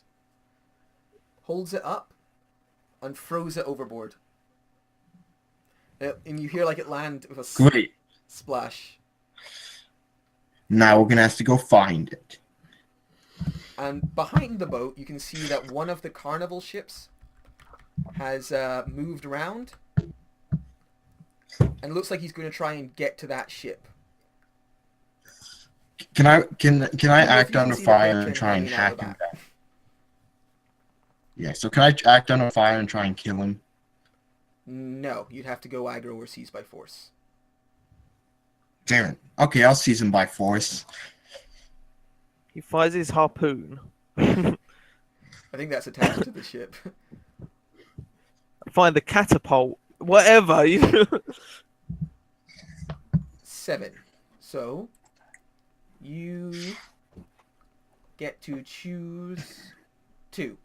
holds it up, and throws it overboard. And you hear like it land with a Great. splash. Now we're gonna have to go find it. And behind the boat, you can see that one of the carnival ships has moved around, and looks like he's going to try and get to that ship. Can I act you under can see the fire patron and try and hanging out hack the him back. down? Yeah. So can I act under fire and try and kill him? No, you'd have to go aggro or seize by force. Damn it. Okay, I'll seize him by force. He fires his harpoon. I think that's attached to the ship. Find the catapult. Whatever. 7. So you get to choose 2.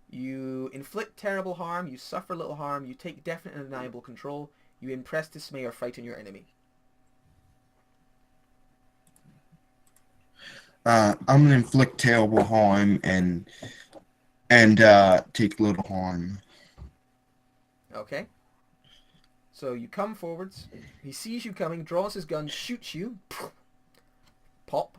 You inflict terrible harm, you suffer little harm, you take definite and undeniable control, you impress, dismay, or frighten your enemy. I'm gonna inflict terrible harm and take little harm. Okay. So you come forwards, he sees you coming, draws his gun, shoots you. Pop.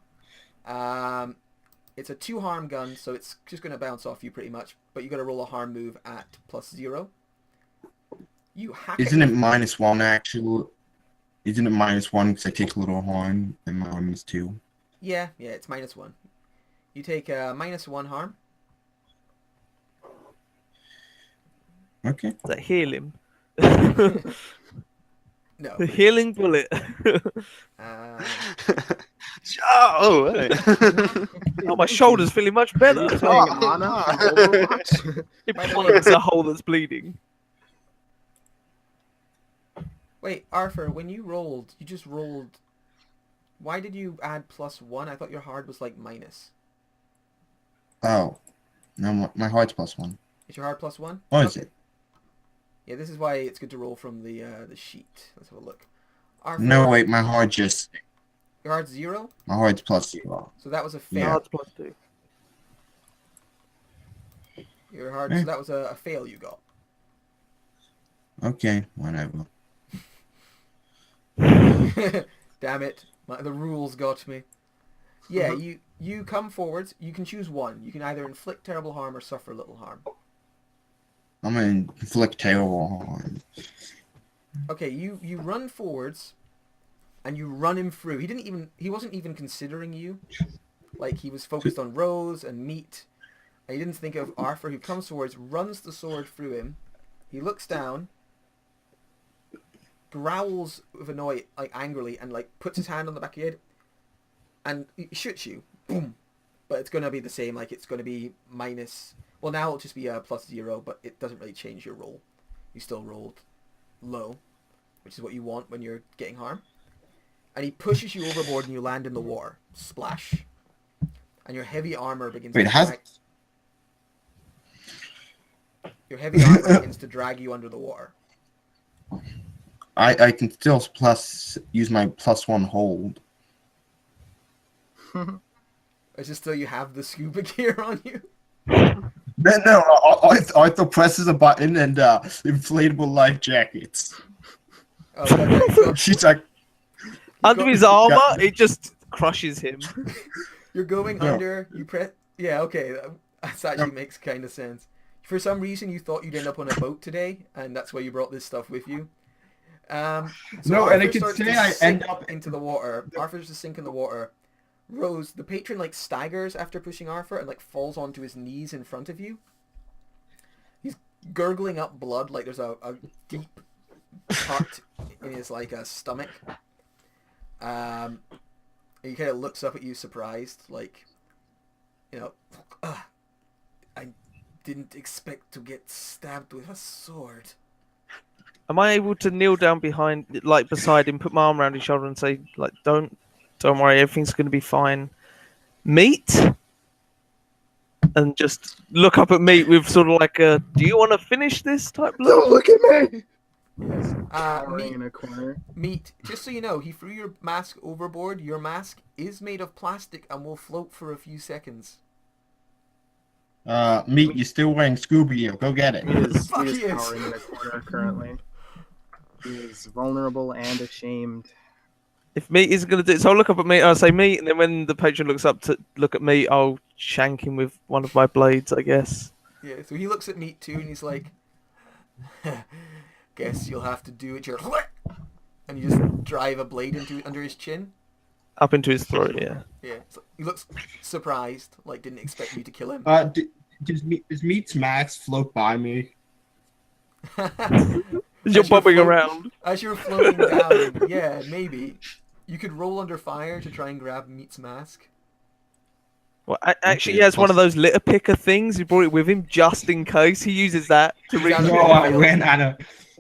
It's a 2 harm gun, so it's just going to bounce off you pretty much. But you got to roll a harm move at +0. You hack. Isn't it -1 actually? Isn't it -1 because I take little harm and my harm is 2? Yeah, it's -1. You take -1 harm. Okay. Does that heal him? No. The healing bullet. Oh, hey. Oh, my shoulder's feeling much better. Are you playing Ana from Overwatch? It plugs a hole that's bleeding. Wait, Arthur, when you rolled, you just rolled. Why did you add +1? I thought your hard was like minus. Oh. No, my heart's +1. Is your hard +1? Oh, is it? Yeah, this is why it's good to roll from the sheet. Let's have a look. Arthur, No, wait, my heart just... your hard's 0? My heart's +0. So that was a fail. Yeah. Hard's +2. Your hard, so that was a fail you got. Okay, whatever. Damn it. The rules got me. Yeah, you come forwards. You can choose one. You can either inflict terrible harm or suffer little harm. I'm gonna inflict terrible harm. Okay, you run forwards, and you run him through. He wasn't even considering you. Like, he was focused on Rose and Meat. And he didn't think of Arthur, who comes towards, runs the sword through him. He looks down, growls with annoy, like angrily, and like puts his hand on the back of your head, and he shoots you. Boom. But it's gonna be the same. Like, it's gonna be minus. Well, now it'll just be +0, but it doesn't really change your roll. You still rolled low, which is what you want when you're getting harm. And he pushes you overboard, and you land in the water. Splash. And your heavy armor begins to drag. Your heavy armor begins to drag you under the water. I can still use my +1 hold. It's just so you have the scuba gear on you. No, Arthur presses a button and inflatable life jackets. Oh, okay, so She's like, Under his armor, it just crushes him. you're going No. under. You press. Yeah, okay. That actually makes kind of sense. For some reason, you thought you'd end up on a boat today, and that's why you brought this stuff with you. So No, and I Arthur can starts say to I sink end up into the water. Arthur's to sink in the water. Rose, the patron, like staggers after pushing Arthur and like falls onto his knees in front of you. He's gurgling up blood like there's a deep cut in his like stomach. And he kind of looks up at you surprised, like, you know, I didn't expect to get stabbed with a sword. Am I able to kneel down beside him, put my arm around his shoulder, and say, like, don't worry, everything's going to be fine. Meat, and just look up at Meat with sort of like a, do you want to finish this type look? Don't look at me! Yes. Cowering in a corner. Meat, just so you know, he threw your mask overboard. Your mask is made of plastic and will float for a few seconds. Meat, you're still wearing scuba gear. Go get it. He is Fuck yes. cowering in a corner currently. He is vulnerable and ashamed. If Meat isn't going to do it, so I'll look up at Meat, I'll say Meat, and then when the patron looks up to look at Meat, I'll shank him with one of my blades, I guess. Yeah, so he looks at Meat too, and he's like, guess you'll have to do it your... And you just drive a blade under his chin. Up into his throat, yeah. Yeah, so he looks surprised, like didn't expect you to kill him. Does Meat's mask float by me? You're bobbing around. As you're floating down, yeah, maybe. You could roll under fire to try and grab Meat's mask. Well, actually, he has one of those litter picker things. He brought it with him just in case. He uses that to reach. No, I ran out of...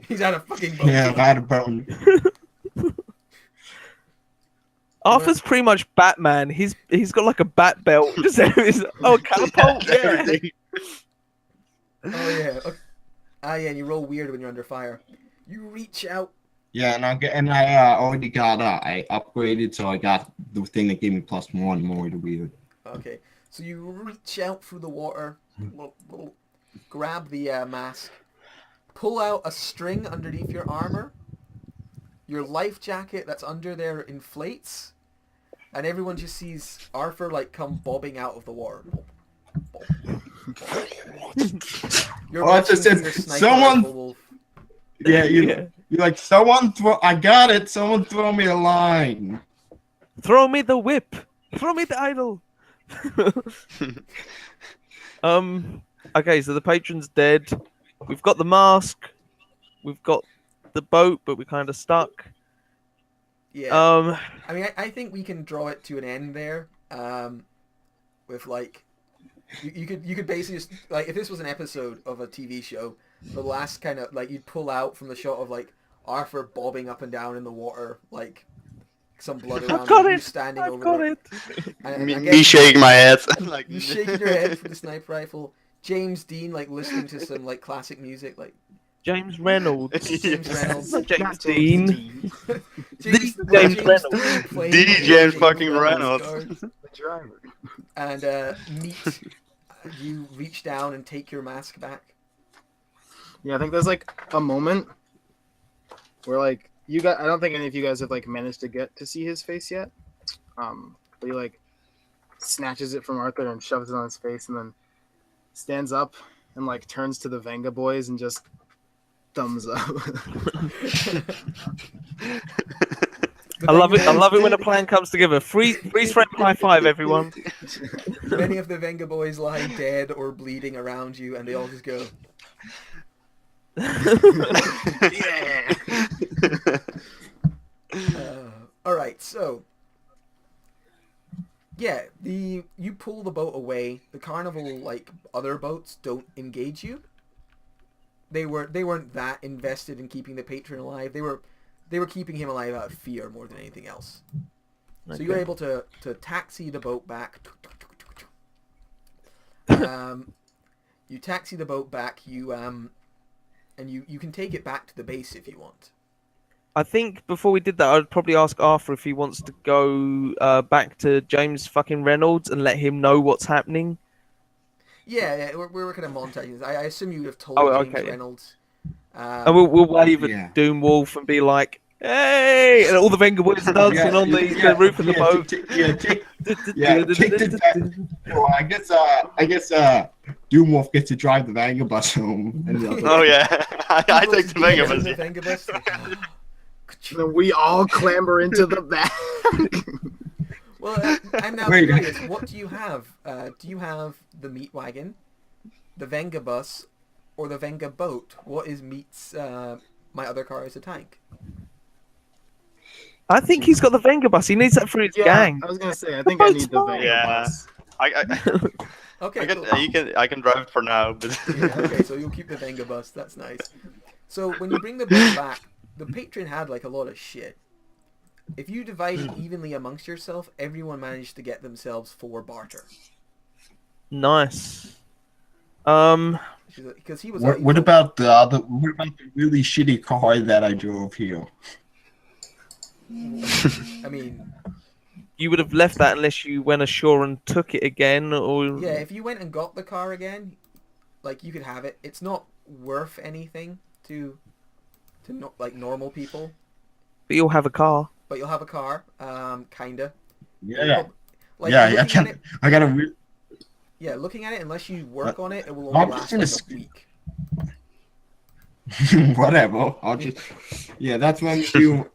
He's out of fucking boat. Yeah, I had a bone. Arthur's pretty much Batman. He's got like a bat belt. Just oh, catapult. Yeah. Everything. Oh yeah. Okay. Ah yeah, and you roll weird when you're under fire. You reach out. Yeah, and I already got I upgraded, so I got the thing that gave me +1 more to weird. Okay, so you reach out through the water, grab the mask, pull out a string underneath your armor. Your life jacket that's under there inflates, and everyone just sees Arthur like come bobbing out of the water. You're Oh, it just watching says, your sniper "Someone-" rifle, Wolf. Yeah, you're like, someone throw. I got it. Someone throw me a line. Throw me the whip. Throw me the idol. Okay, so the patron's dead. We've got the mask. We've got the boat, but we're kind of stuck. Yeah. I mean, I think we can draw it to an end there. With like, you could basically just like, if this was an episode of a TV show, the last kind of like, you'd pull out from the shot of like Arthur bobbing up and down in the water, like some blood around I've got you it. standing I've over got there. it. And Me, I me guess shaking my head. Like you shaking your head for the sniper rifle. James Dean like listening to some like classic music, like James Reynolds. James Reynolds. Not James Not Dean. James James Reynolds. Dean playing D. James fucking Reynolds Reynolds. cards. The driver. And Meat, you reach down and take your mask back. Yeah, I think there's like a moment where like you got. I don't think any of you guys have like managed to get to see his face yet. But he like snatches it from Arthur and shoves it on his face, and then stands up and like turns to the Venga boys and just thumbs up. I love it. I love it when a plan comes together. Freeze frame high five, everyone. Many of the Venga boys lie dead or bleeding around you, and they all just go. Yeah. All right, so yeah, you pull the boat away. The carnival, like other boats, don't engage you. They weren't that invested in keeping the patron alive. They were keeping him alive out of fear more than anything else. So you were able to taxi the boat back. You taxi the boat back. And you can take it back to the base if you want. I think before we did that, I'd probably ask Arthur if he wants to go back to James fucking Reynolds and let him know what's happening. Yeah, we're kind of montaging. I assume you would have told Oh, James okay. Reynolds. And we'll wave Yeah. at Doom Wolf and be like, "Hey!" And all the Venga boys are dancing on the roof of the boat. Well, I guess Doomwolf gets to drive the Vagabus home. And the other- Oh yeah, I take the Venga The bus. Venga bus. And then we all clamber into the back. Well, I'm now Wait. curious. What do you have? Do you have the meat wagon, the Venga bus, or the Venga boat? What is Meat's? My other car is a tank. I think he's got the Venga bus. He needs that for his Yeah, gang. I was gonna say. I think I need the Venga Yeah. bus. Okay, cool. I can drive it for now, but Yeah, okay, so you'll keep the Venga bus. That's nice. So when you bring the boat back, the patron had like a lot of shit. If you divide it evenly amongst yourself, everyone managed to get themselves 4 barter. Nice. Because he was. What about the really shitty car that I drove here? I mean, You would have left that unless you went ashore and took it again, or yeah. If you went and got the car again, like you could have it. It's not worth anything to not like normal people, but you'll have a car. but you'll have a car. Kinda. Yeah, Like, yeah. looking I at can. it- I gotta. Yeah, looking at it, unless you work on it, it will I'm only just last gonna like a week. Whatever. I'll just. Yeah, that's when you.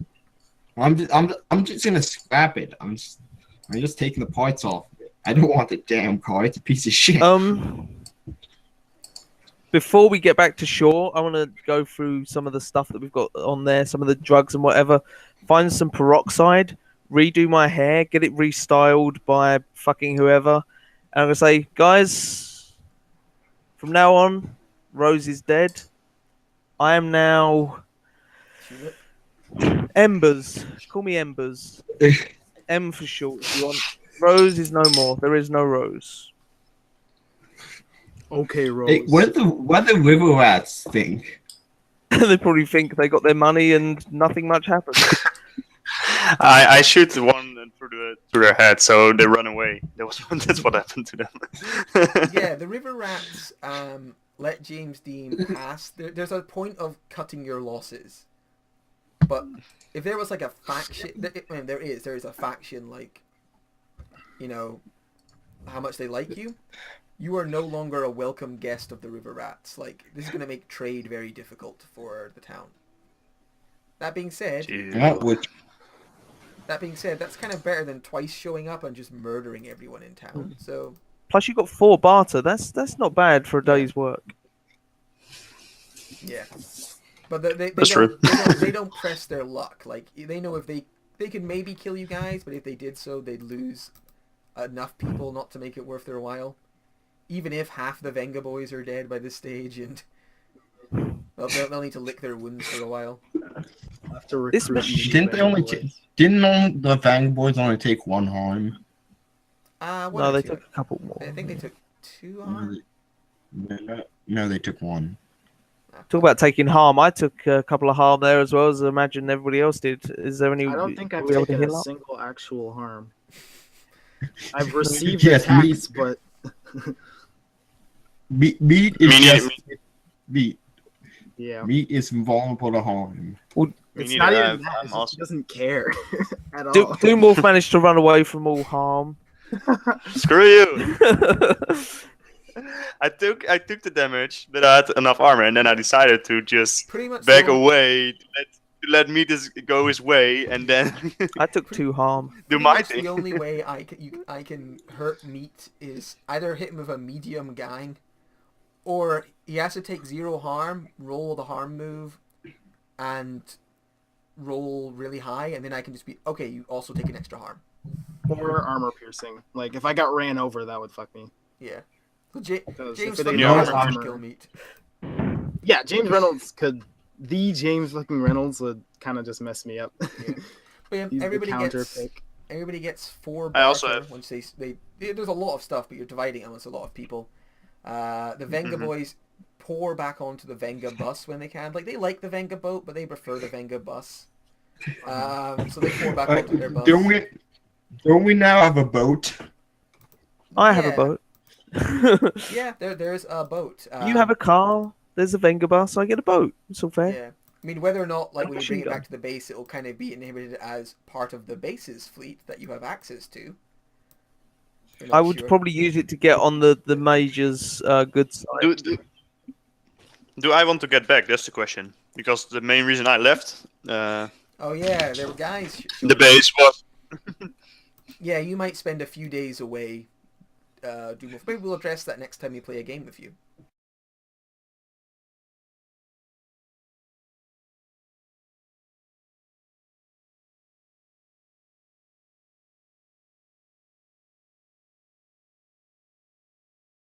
I'm just gonna scrap it. I'm just taking the parts off. I don't want the damn car. It's a piece of shit. Before we get back to shore, I want to go through some of the stuff that we've got on there, some of the drugs and whatever. Find some peroxide, redo my hair, get it restyled by fucking whoever. And I'm going to say, guys, from now on, Rose is dead. I am now Shoot it. Embers. Call me Embers. M for short if you want. Rose is no more. There is no Rose. Okay, Rose. Hey, what do river rats think? They probably think they got their money and nothing much happens. I shoot the one through their head, so they run away. That's what happened to them. Yeah, the river rats let James Dean pass. There's a point of cutting your losses, but if there was like a faction, I mean, there is a faction like, you know, how much they like you. You are no longer a welcome guest of the river rats. Like, this is going to make trade very difficult for the town. That being said, that's kind of better than twice showing up and just murdering everyone in town. So Plus, you got 4 barter. That's not bad for a day's work. yeah, but they That's true. they don't press their luck. Like, they know if they could maybe kill you guys, but if they did so, they'd lose enough people not to make it worth their while. Even if half the Venga boys are dead by this stage, and they'll need to lick their wounds for a while. I'll have to This recruit machine- new Didn't they only boys. didn't the Fang boys only take 1 harm? One No, or they two. took a couple more. I think they took 2 harm. No, they took 1. Talk about taking harm. I took a couple of harm there as well, as I imagine everybody else did. Is there any? I don't think I've were we able to taken a heal up? single actual harm. I've received Yes, attacks, but Meat is Me neither. just meat. yeah, Meat is vulnerable to harm. Me it's neither. not even I'm that. It's just also- he doesn't care at all. Doomwolf managed to run away from all harm. Screw you! I took the damage, but I had enough armor, and then I decided to just Pretty much back the only- away, to let me just go his way, and then I took 2 harm. do pretty my much thing. The only way I can hurt Meat is either hit him with a medium gang, or he has to take 0 harm, roll the harm move, and roll really high, and then I can just be okay. You also take an extra harm. Or armor piercing. Like if I got ran over, that would fuck me. Yeah. Well, Because James if it fucking ignores Reynolds armor- could kill Meat. Yeah, James Reynolds could. The James fucking Reynolds would kind of just mess me up. Yeah. But yeah, He's the everybody counter gets pick. 4 I also barter have- once they there's a lot of stuff, but you're dividing it amongst a lot of people. The Venga Mhm. boys pour back onto the Venga bus when they can. Like, they like the Venga boat, but they prefer the Venga bus. So they pour back onto their bus. Don't we now have a boat? I have Yeah. a boat. Yeah, there's a boat. You have a car. There's a Venga bus. I get a boat. It's all fair. Yeah. I mean, whether or not, like, when you Machine bring it back gun. to the base, it will kind of be inhibited as part of the base's fleet that you have access to. You're not I would sure. probably use it to get on the major's good side. Do I want to get back? That's the question. Because the main reason I left Oh yeah, there were guys. the base was Yeah, you might spend a few days away. Maybe we'll address that next time we play a game with you.